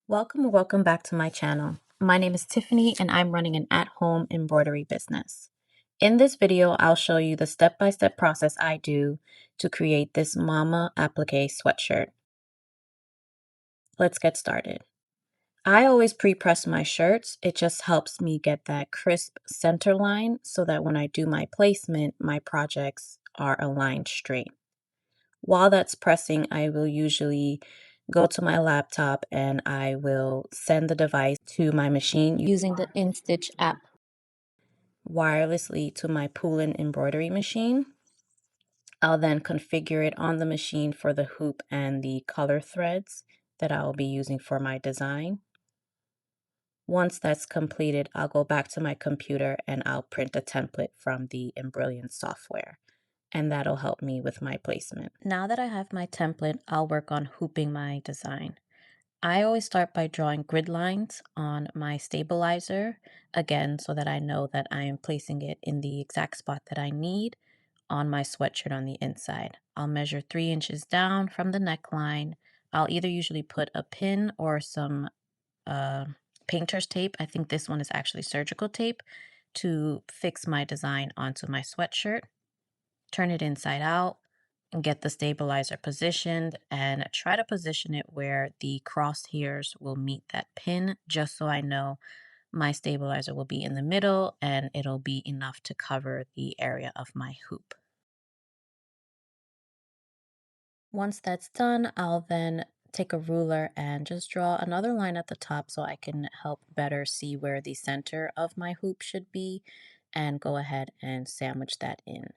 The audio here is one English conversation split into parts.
Welcome or welcome back to my channel. My name is Tiffany and I'm running an at-home embroidery business. In this video, I'll show you the step-by-step process I do to create this Mama Appliqué sweatshirt. Let's get started. I always pre-press my shirts. It just helps me get that crisp center line so that when I do my placement, my projects are aligned straight. While that's pressing, I will usually go to my laptop and I will send the device to my machine using the InStitch app wirelessly to my Poolin embroidery machine. I'll then configure it on the machine for the hoop and the color threads that I will be using for my design. Once that's completed, I'll go back to my computer and I'll print a template from the Embroidery software, and that'll help me with my placement. Now that I have my template, I'll work on hooping my design. I always start by drawing grid lines on my stabilizer, again, so that I know that I am placing it in the exact spot that I need on my sweatshirt on the inside. I'll measure 3 inches down from the neckline. I'll either usually put a pin or some painter's tape. I think this one is actually surgical tape to fix my design onto my sweatshirt. Turn it inside out and get the stabilizer positioned and try to position it where the crosshairs will meet that pin, just so I know my stabilizer will be in the middle and it'll be enough to cover the area of my hoop. Once that's done, I'll then take a ruler and just draw another line at the top so I can help better see where the center of my hoop should be and go ahead and sandwich that in.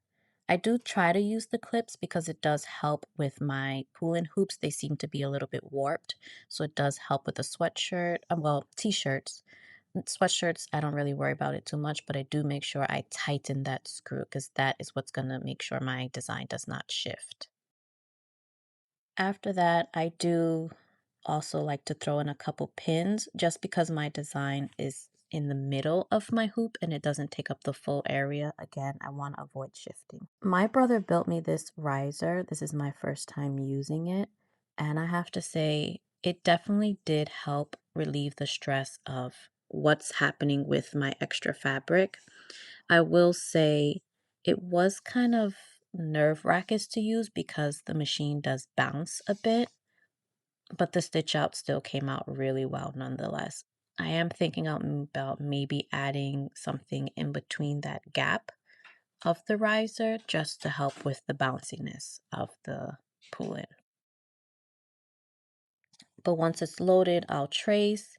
I do try to use the clips because it does help with my Poolin hoops. They seem to be a little bit warped, so it does help with the sweatshirt, well, t-shirts. Sweatshirts, I don't really worry about it too much, but I do make sure I tighten that screw because that is what's going to make sure my design does not shift. After that, I do also like to throw in a couple pins just because my design is in the middle of my hoop and it doesn't take up the full area. Again, I want to avoid shifting. My brother built me this riser. This is my first time using it, and I have to say it definitely did help relieve the stress of what's happening with my extra fabric. I will say it was kind of nerve-wracking to use because the machine does bounce a bit, but the stitch out still came out really well nonetheless. I am thinking about maybe adding something in between that gap of the riser just to help with the bounciness of the pull-in. But once it's loaded, I'll trace,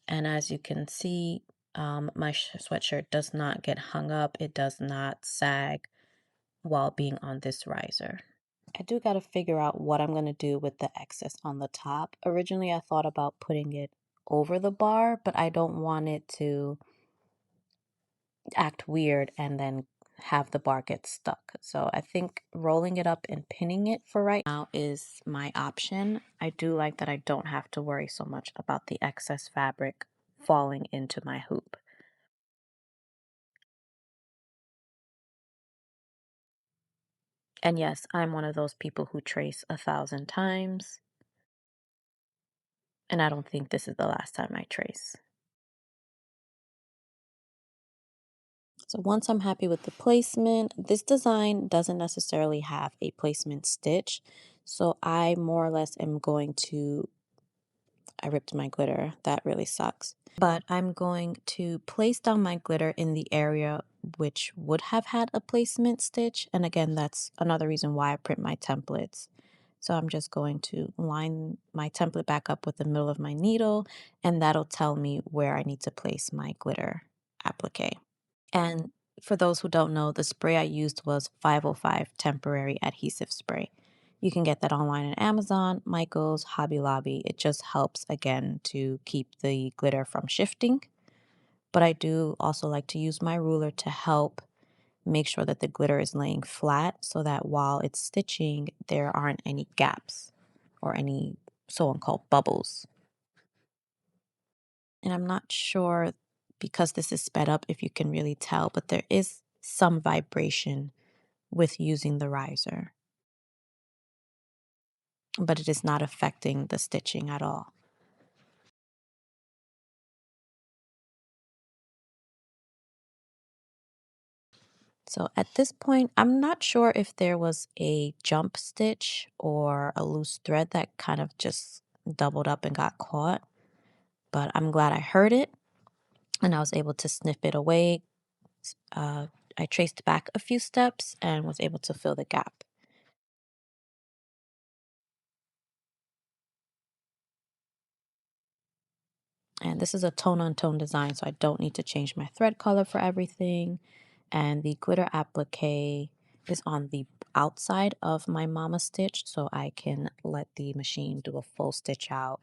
and as you can see, my sweatshirt does not get hung up. It does not sag while being on this riser. I do got to figure out what I'm going to do with the excess on the top. Originally, I thought about putting it over the bar, but I don't want it to act weird and then have the bar get stuck. So I think rolling it up and pinning it for right now is my option. I do like that I don't have to worry so much about the excess fabric falling into my hoop. And yes, I'm one of those people who trace 1,000 times, and I don't think this is the last time I trace. So once I'm happy with the placement, this design doesn't necessarily have a placement stitch. So I more or less am going to, I ripped my glitter. That really sucks. But I'm going to place down my glitter in the area which would have had a placement stitch. And again, that's another reason why I print my templates. So I'm just going to line my template back up with the middle of my needle, and that'll tell me where I need to place my glitter applique. And for those who don't know, the spray I used was 505 temporary adhesive spray. You can get that online at Amazon, Michael's, Hobby Lobby. It just helps, again, to keep the glitter from shifting. But I do also like to use my ruler to help make sure that the glitter is laying flat so that while it's stitching, there aren't any gaps or any so-called bubbles. And I'm not sure, because this is sped up, if you can really tell, but there is some vibration with using the riser, but it is not affecting the stitching at all. So at this point, I'm not sure if there was a jump stitch or a loose thread that kind of just doubled up and got caught, but I'm glad I heard it and I was able to snip it away. Uh, I traced back a few steps and was able to fill the gap. And this is a tone-on-tone design, so I don't need to change my thread color for everything. And the glitter applique is on the outside of my mama stitch, so I can let the machine do a full stitch out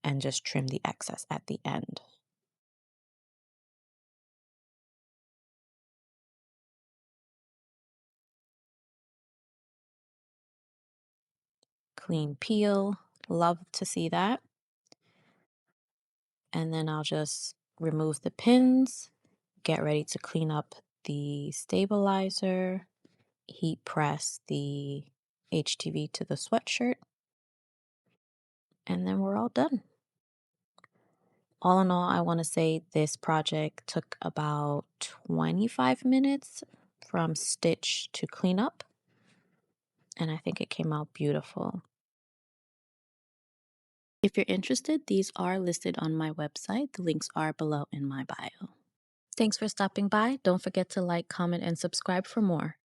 and just trim the excess at the end. Clean peel, love to see that. And then I'll just remove the pins, get ready to clean up the stabilizer, heat press the HTV to the sweatshirt, and then we're all done. All in all, I want to say this project took about 25 minutes from stitch to cleanup, and I think it came out beautiful. If you're interested, these are listed on my website. The links are below in my bio. Thanks for stopping by. Don't forget to like, comment, and subscribe for more.